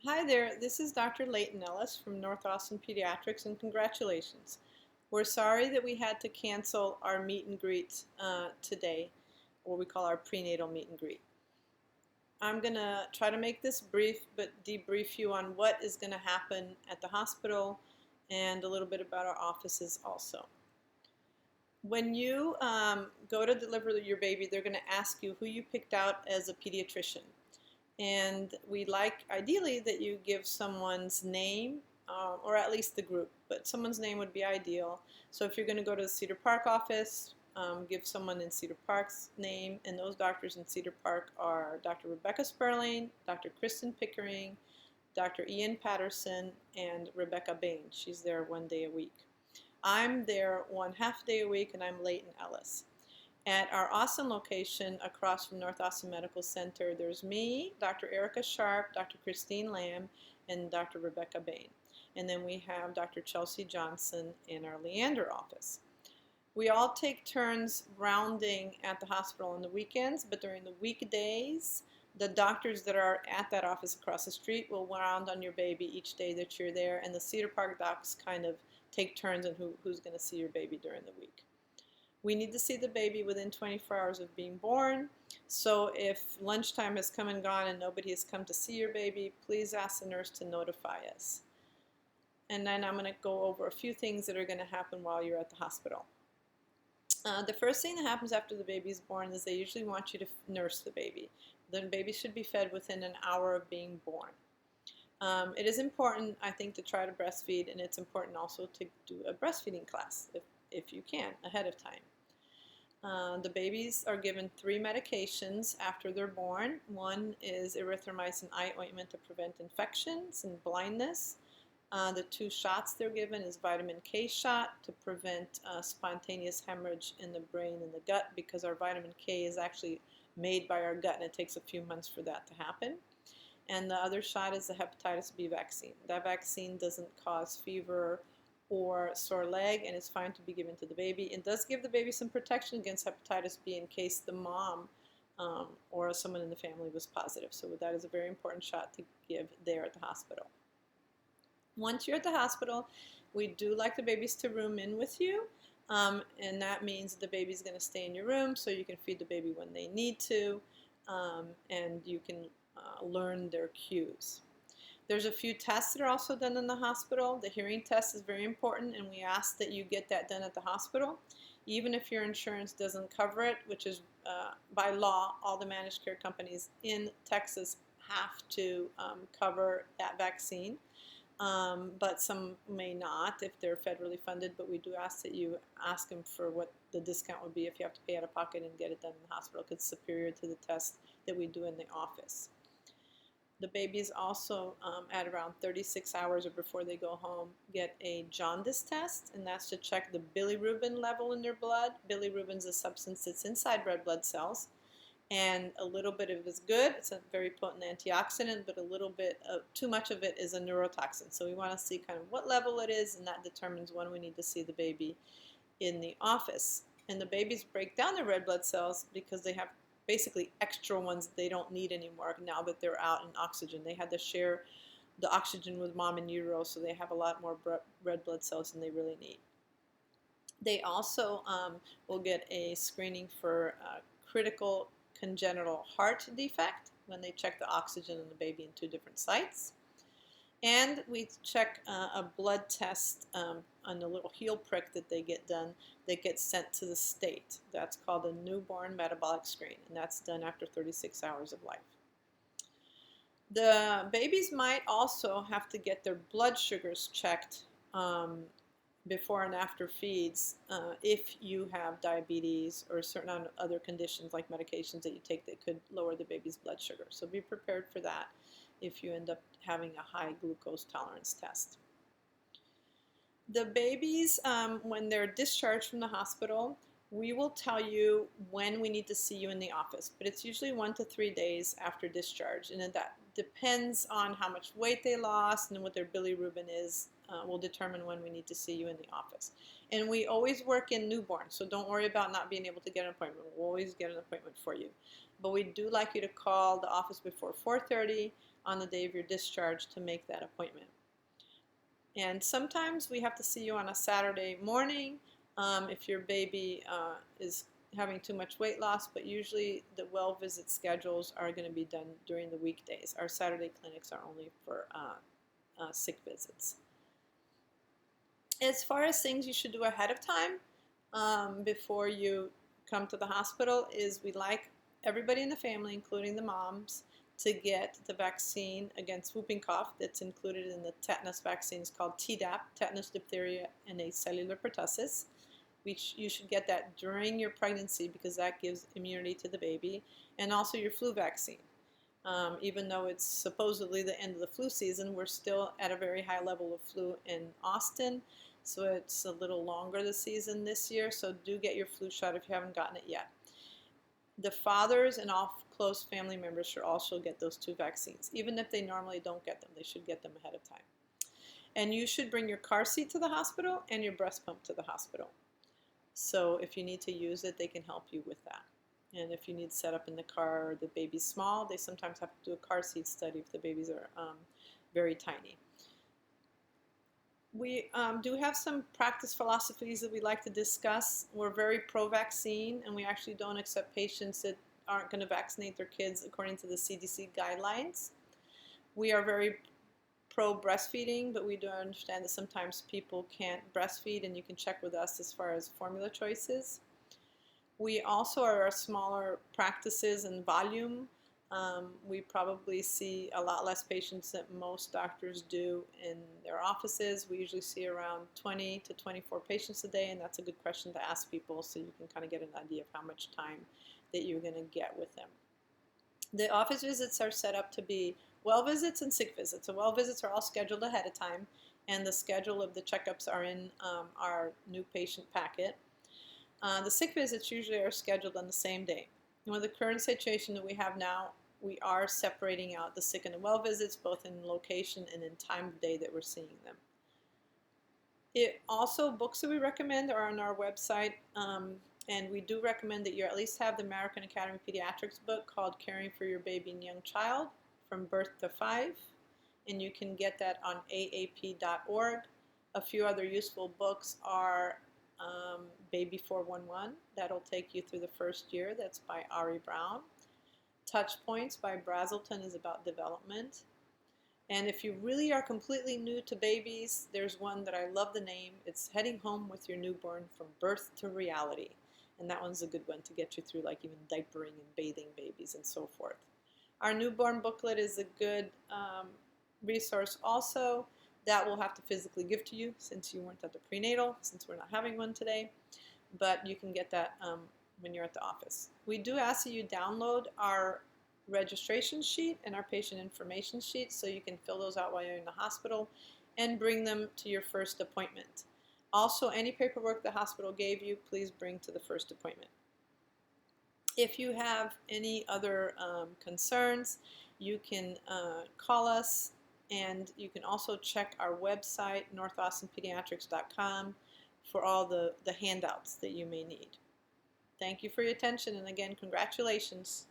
Hi there, this is Dr. Layton Ellis from North Austin Pediatrics, and congratulations. We're sorry that we had to cancel our meet and greet today, what we call our prenatal meet and greet. I'm going to try to make this brief, but debrief you on what is going to happen at the hospital and a little bit about our offices also. When you go to deliver your baby, they're going to ask you who you picked out as a pediatrician. And we like, ideally, that you give someone's name or at least the group, but someone's name would be ideal. So if you're going to go to the Cedar Park office, give someone in Cedar Park's name, and those doctors in Cedar Park are Dr. Rebecca Sperling, Dr. Kristen Pickering, Dr. Ian Patterson, and Rebecca Bain. She's there 1 day a week. I'm there 1/2 day a week, and I'm Layton Ellis. At our Austin location across from North Austin Medical Center, there's me, Dr. Erica Sharp, Dr. Christine Lamb, and Dr. Rebecca Bain. And then we have Dr. Chelsea Johnson in our Leander office. We all take turns rounding at the hospital on the weekends, but during the weekdays, the doctors that are at that office across the street will round on your baby each day that you're there, and the Cedar Park docs kind of take turns on who's going to see your baby during the week. We need to see the baby within 24 hours of being born. So if lunchtime has come and gone and nobody has come to see your baby, please ask the nurse to notify us. And then I'm going to go over a few things that are going to happen while you're at the hospital. The first thing that happens after the baby is born is they usually want you to nurse the baby. The baby should be fed within an hour of being born. It is important, I think, to try to breastfeed, and it's important also to do a breastfeeding class if you can ahead of time. The babies are given 3 medications after they're born. One is erythromycin eye ointment to prevent infections and blindness. The 2 shots they're given is vitamin K shot to prevent spontaneous hemorrhage in the brain and the gut, because our vitamin K is actually made by our gut and it takes a few months for that to happen. And the other shot is the hepatitis B vaccine. That vaccine doesn't cause fever or sore leg, and it's fine to be given to the baby. It does give the baby some protection against hepatitis B in case the mom or someone in the family was positive. So that is a very important shot to give there at the hospital. Once you're at the hospital, we do like the babies to room in with you, and that means the baby's going to stay in your room so you can feed the baby when they need to, and you can learn their cues. There's a few tests that are also done in the hospital. The hearing test is very important, and we ask that you get that done at the hospital, even if your insurance doesn't cover it, which is by law, all the managed care companies in Texas have to cover that vaccine. But some may not if they're federally funded, but we do ask that you ask them for what the discount would be if you have to pay out of pocket and get it done in the hospital, because it's superior to the test that we do in the office. The babies also, at around 36 hours or before they go home, get a Jaundice Test, and that's to check the bilirubin level in their blood. Bilirubin is a substance that's inside red blood cells, and a little bit of it is good. It's a very potent antioxidant, but a little bit of too much of it is a neurotoxin. So we want to see kind of what level it is, and that determines when we need to see the baby in the office. And the babies break down their red blood cells because they have basically extra ones they don't need anymore now that they're out in oxygen. They had to share the oxygen with mom in utero, so they have a lot more red blood cells than they really need. They also will get a screening for critical congenital heart defect when they check the oxygen in the baby in 2 different sites. And we check a blood test on the little heel prick that they get done that gets sent to the state. That's called a newborn metabolic screen, and that's done after 36 hours of life. The babies might also have to get their blood sugars checked before and after feeds if you have diabetes or certain other conditions like medications that you take that could lower the baby's blood sugar. So be prepared for that if you end up having a high glucose tolerance test. The babies, when they're discharged from the hospital, we will tell you when we need to see you in the office, but it's usually 1 to 3 days after discharge, and that depends on how much weight they lost and what their bilirubin is. Will determine when we need to see you in the office. And we always work in newborn, so don't worry about not being able to get an appointment. We'll always get an appointment for you. But we do like you to call the office before 4:30 on the day of your discharge to make that appointment. And sometimes we have to see you on a Saturday morning if your baby is having too much weight loss, but usually the well visit schedules are going to be done during the weekdays. Our Saturday clinics are only for sick visits. As far as things you should do ahead of time before you come to the hospital is we like everybody in the family, including the moms, to get the vaccine against whooping cough that's included in the tetanus vaccines called Tdap, tetanus, diphtheria, and acellular pertussis. You should get that during your pregnancy because that gives immunity to the baby, and also your flu vaccine. Even though it's supposedly the end of the flu season, we're still at a very high level of flu in Austin, so it's a little longer the season this year, so do get your flu shot if you haven't gotten it yet. The fathers and all close family members should also get those 2 vaccines. Even if they normally don't get them, they should get them ahead of time. And you should bring your car seat to the hospital and your breast pump to the hospital. So if you need to use it, they can help you with that. And if you need set up in the car or the baby's small, they sometimes have to do a car seat study if the babies are very tiny. We do have some practice philosophies that we like to discuss. We're very pro-vaccine, and we actually don't accept patients that aren't going to vaccinate their kids according to the CDC guidelines. We are very pro-breastfeeding, but we do understand that sometimes people can't breastfeed, and you can check with us as far as formula choices. We also are smaller practices in volume. We probably see a lot less patients than most doctors do in their offices. We usually see around 20 to 24 patients a day, and that's a good question to ask people so you can kind of get an idea of how much time that you're going to get with them. The office visits are set up to be well visits and sick visits. So well visits are all scheduled ahead of time, and the schedule of the checkups are in our new patient packet. The sick visits usually are scheduled on the same day. And with the current situation that we have now, we are separating out the sick and the well visits, both in location and in time of day that we're seeing them. Books that we recommend are on our website, and we do recommend that you at least have the American Academy of Pediatrics book called Caring for Your Baby and Young Child from Birth to 5, and you can get that on aap.org. A few other useful books are Baby 411, that'll take you through the first year, that's by Ari Brown. Touch Points by Brazelton is about development. And if you really are completely new to babies, there's one that I love the name. It's Heading Home with Your Newborn from Birth to Reality. And that one's a good one to get you through like even diapering and bathing babies and so forth. Our newborn booklet is a good resource also. That we'll have to physically give to you since you weren't at the prenatal, since we're not having one today. But you can get that when you're at the office. We do ask that you download our registration sheet and our patient information sheet so you can fill those out while you're in the hospital and bring them to your first appointment. Also, any paperwork the hospital gave you, please bring to the first appointment. If you have any other concerns, you can call us, and you can also check our website, northaustinpediatrics.com, for all the handouts that you may need. Thank you for your attention, and again, congratulations.